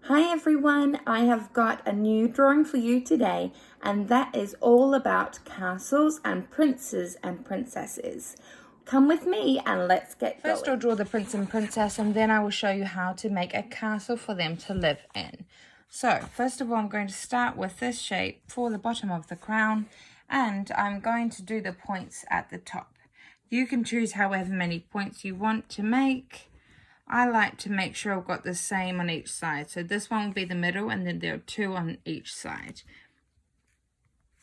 Hi everyone, I have got a new drawing for you today, and that is all about castles and princes and princesses. Come with me and let's get going. First I'll draw the prince and princess, and then I will show you how to make a castle for them to live in. So first of all, I'm going to start with this shape for the bottom of the crown, and I'm going to do the points at the top. You can choose however many points you want to make. I like to make sure I've got the same on each side. So this one will be the middle, and then there are two on each side.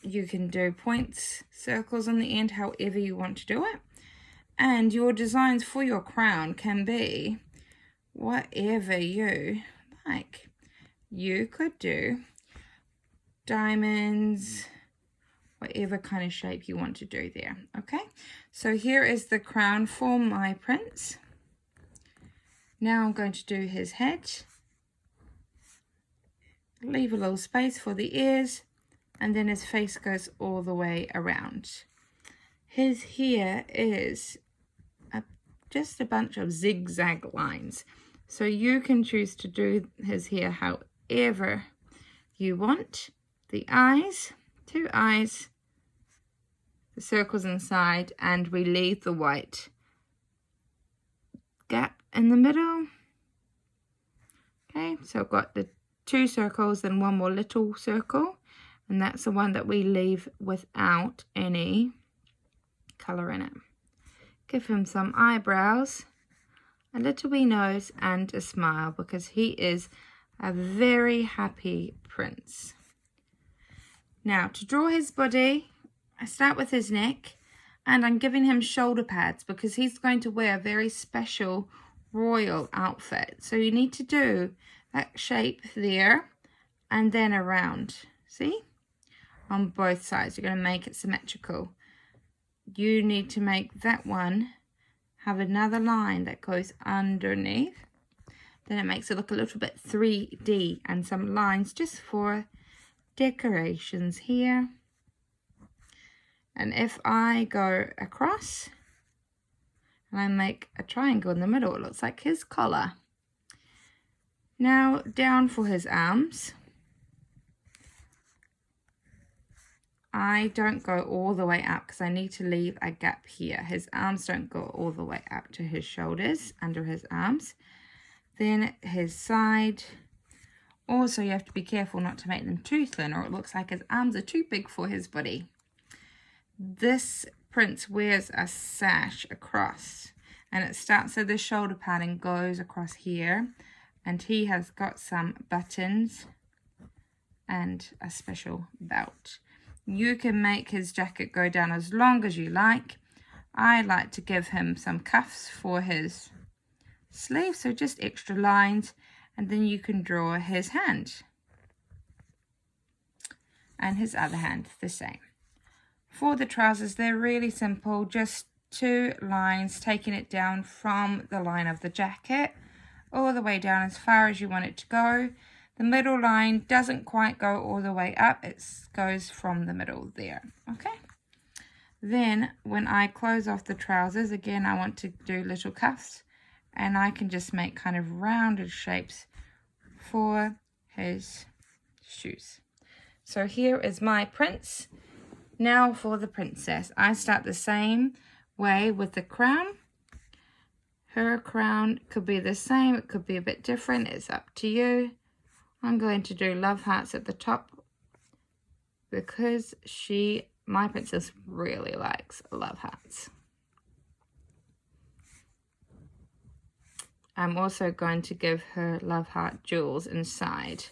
You can do points, circles on the end, however you want to do it. And your designs for your crown can be whatever you like. You could do diamonds, whatever kind of shape you want to do there. Okay, so here is the crown for my prince. Now I'm going to do his head, leave a little space for the ears, and then his face goes all the way around. His hair is just a bunch of zigzag lines, so you can choose to do his hair however you want. The eyes, two eyes, the circles inside, and we leave the white gap in the middle. Okay, so I've got the two circles and one more little circle, and that's the one that we leave without any colour in it. Give him some eyebrows, a little wee nose, and a smile, because he is a very happy prince. Now, to draw his body, I start with his neck, and I'm giving him shoulder pads because he's going to wear a very special royal outfit. So you need to do that shape there and then around. See? On both sides, you're going to make it symmetrical. You need to make that one have another line that goes underneath. Then it makes it look a little bit 3D, and some lines just for decorations here. And if I go across and I make a triangle in the middle, it looks like his collar. Now down for his arms. I don't go all the way up because I need to leave a gap here. His arms don't go all the way up to his shoulders, under his arms. Then his side. Also, you have to be careful not to make them too thin, or it looks like his arms are too big for his body. This prince wears a sash across, and it starts at the shoulder pad and goes across here, and he has got some buttons and a special belt. You can make his jacket go down as long as you like. I like to give him some cuffs for his sleeve, so just extra lines, and then you can draw his hand and his other hand the same. For the trousers, they're really simple, just two lines, taking it down from the line of the jacket all the way down as far as you want it to go. The middle line doesn't quite go all the way up, it goes from the middle there. Okay, then when I close off the trousers, again I want to do little cuffs, and I can just make kind of rounded shapes for his shoes. So here is my prince. Now for the princess, I start the same way with the crown. Her crown could be the same, it could be a bit different, it's up to you. I'm going to do love hearts at the top because my princess really likes love hearts. I'm also going to give her love heart jewels inside.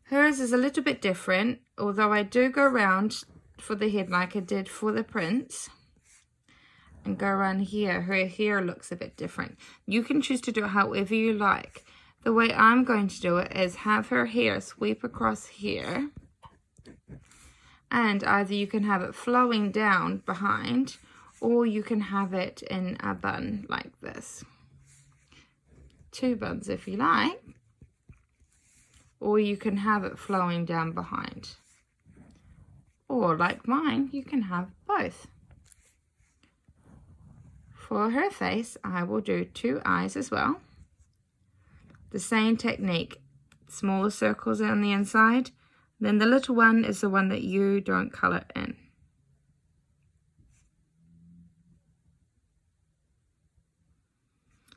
Hers is a little bit different, although I do go around for the head like I did for the prince and go around here. Her hair looks a bit different. You can choose to do it however you like. The way I'm going to do it is have her hair sweep across here, and either you can have it flowing down behind, or you can have it in a bun like this. Two buns if you like, or you can have it flowing down behind, or like mine, you can have both. For her face, I will do two eyes as well. The same technique, smaller circles on the inside. Then the little one is the one that you don't colour in.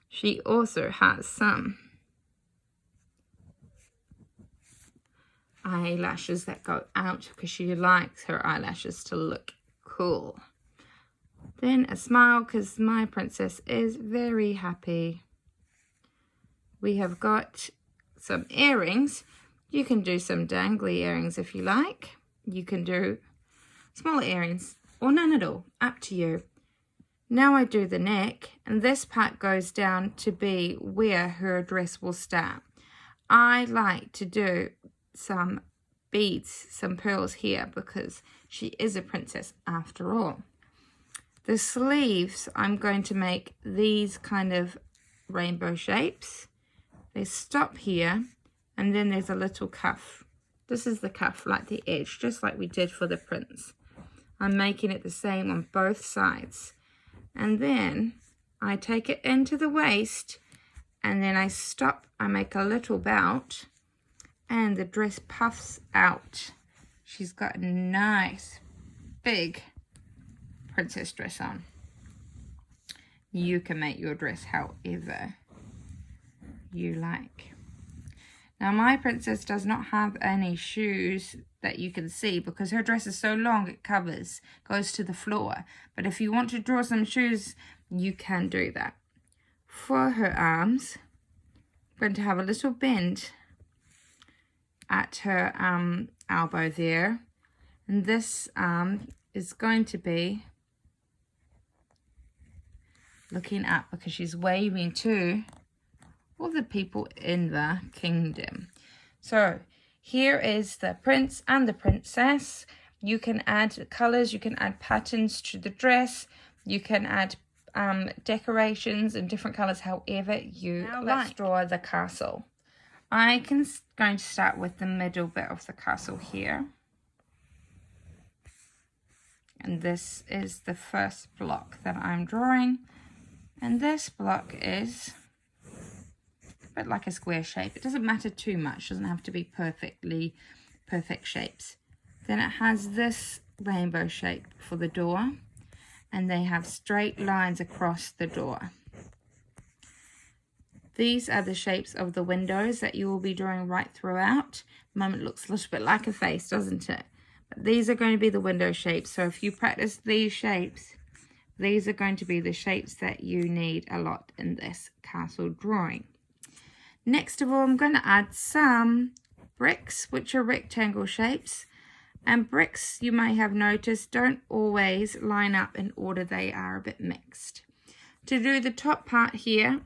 She also has some eyelashes that go out because she likes her eyelashes to look cool. Then a smile because my princess is very happy. We have got some earrings. You can do some dangly earrings if you like. You can do smaller earrings or none at all, up to you. Now I do the neck, and this part goes down to be where her dress will start. I like to do some beads, some pearls here because she is a princess after all. The sleeves, I'm going to make these kind of rainbow shapes. They stop here, and then there's a little cuff. This is the cuff, like the edge, just like we did for the prince. I'm making it the same on both sides. And then I take it into the waist, and then I stop, I make a little bout, and the dress puffs out. She's got a nice, big princess dress on. You can make your dress however you like. Now my princess does not have any shoes that you can see because her dress is so long it goes to the floor. But if you want to draw some shoes, you can do that. For her arms, I'm going to have a little bend at her elbow there. And this arm is going to be looking up because she's waving to all the people in the kingdom. So here is the prince and the princess. You can add colors, you can add patterns to the dress, you can add decorations in different colors, however you like. Let's draw the castle. I'm going to start with the middle bit of the castle here. And this is the first block that I'm drawing. And this block is a bit like a square shape. It doesn't matter too much. It doesn't have to be perfect shapes. Then it has this rainbow shape for the door. And they have straight lines across the door. These are the shapes of the windows that you will be drawing right throughout. At the moment it looks a little bit like a face, doesn't it? But these are going to be the window shapes. So if you practice these shapes, these are going to be the shapes that you need a lot in this castle drawing. Next of all, I'm going to add some bricks, which are rectangle shapes. And bricks, you may have noticed, don't always line up in order. They are a bit mixed. To do the top part here,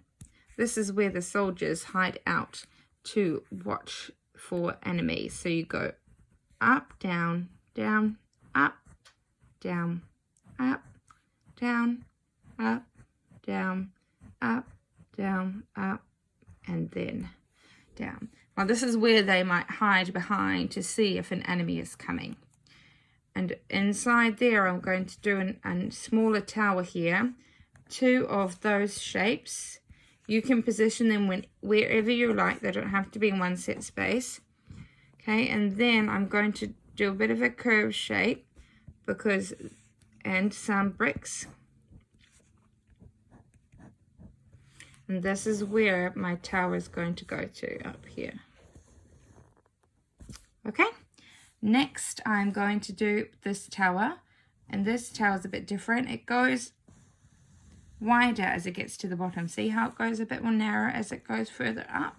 this is where the soldiers hide out to watch for enemies. So you go up, down, down, up, down, up, down, up, down, up, down, up, and then down. Now this is where they might hide behind to see if an enemy is coming. And inside there I'm going to do a smaller tower here. Two of those shapes. You can position them wherever you like. They don't have to be in one set space. Okay, and then I'm going to do a bit of a curved shape and some bricks. And this is where my tower is going to go to, up here. Okay, next I'm going to do this tower. And this tower is a bit different. It goes wider as it gets to the bottom. See how it goes a bit more narrow as it goes further up?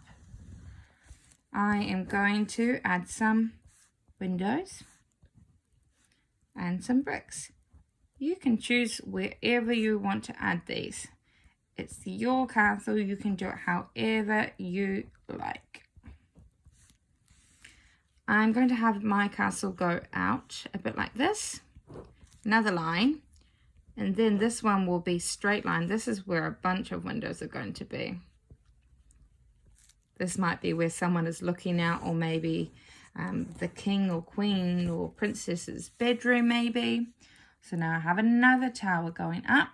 I am going to add some windows and some bricks. You can choose wherever you want to add these. It's your castle. You can do it however you like. I'm going to have my castle go out a bit like this. Another line. And then this one will be straight line. This is where a bunch of windows are going to be. This might be where someone is looking out, or maybe the king or queen or princess's bedroom maybe. So now I have another tower going up.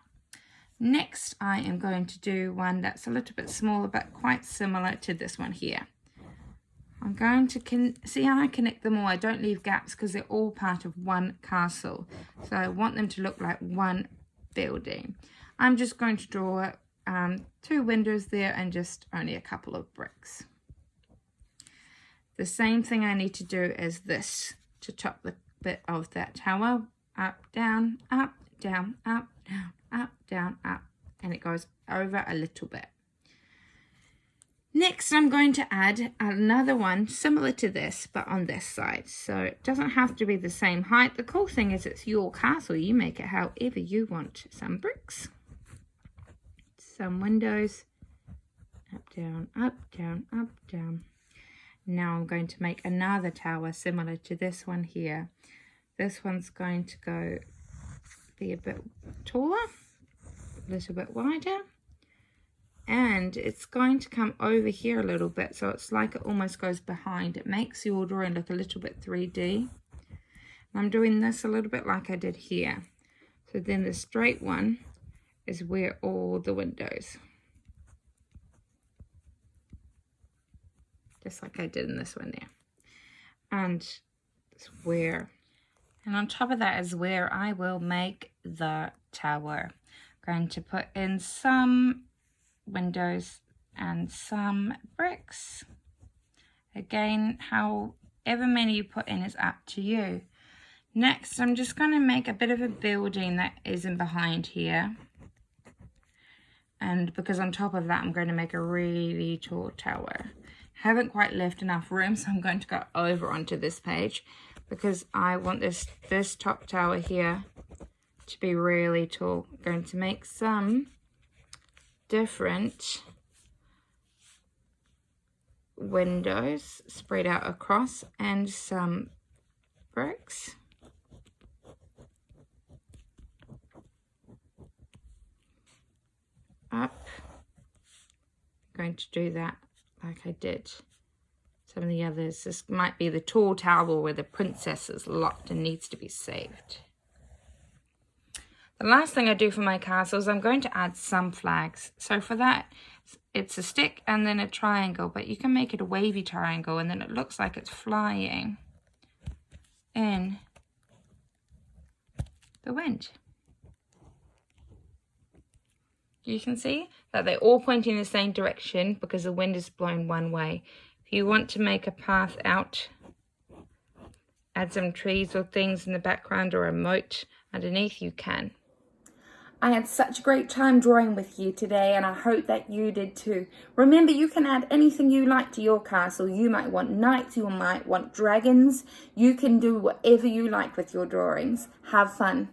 Next, I am going to do one that's a little bit smaller but quite similar to this one here. I'm going to see how I connect them all. I don't leave gaps because they're all part of one castle. So I want them to look like one building. I'm just going to draw 2 windows there and just only a couple of bricks. The same thing I need to do as this to top the bit of that tower. Up, down, up, down, up, down, up, down, up. And it goes over a little bit. Next, I'm going to add another one similar to this, but on this side. So it doesn't have to be the same height. The cool thing is it's your castle. You make it however you want. Some bricks, some windows, up, down, up, down, up, down. Now I'm going to make another tower similar to this one here. This one's going to be a bit taller, a little bit wider. And it's going to come over here a little bit, so it's like it almost goes behind. It makes your drawing look a little bit 3D. I'm doing this a little bit like I did here. So then the straight one is where all the windows. Just like I did in this one there. And it's where, and on top of that is where I will make the tower. I'm going to put in some windows and some bricks. Again, however many you put in is up to you. Next, I'm just going to make a bit of a building that is in behind here. And because on top of that, I'm going to make a really tall tower. Haven't quite left enough room, so I'm going to go over onto this page because I want this top tower here to be really tall. I'm going to make some different windows spread out across and some bricks. Up. I'm going to do that like I did some of the others. This might be the tall tower where the princess is locked and needs to be saved. The last thing I do for my castle is I'm going to add some flags. So for that, it's a stick and then a triangle, but you can make it a wavy triangle and then it looks like it's flying in the wind. You can see that they're all pointing in the same direction because the wind is blowing one way. If you want to make a path out, add some trees or things in the background or a moat underneath, you can. I had such a great time drawing with you today, and I hope that you did too. Remember, you can add anything you like to your castle. You might want knights, you might want dragons. You can do whatever you like with your drawings. Have fun.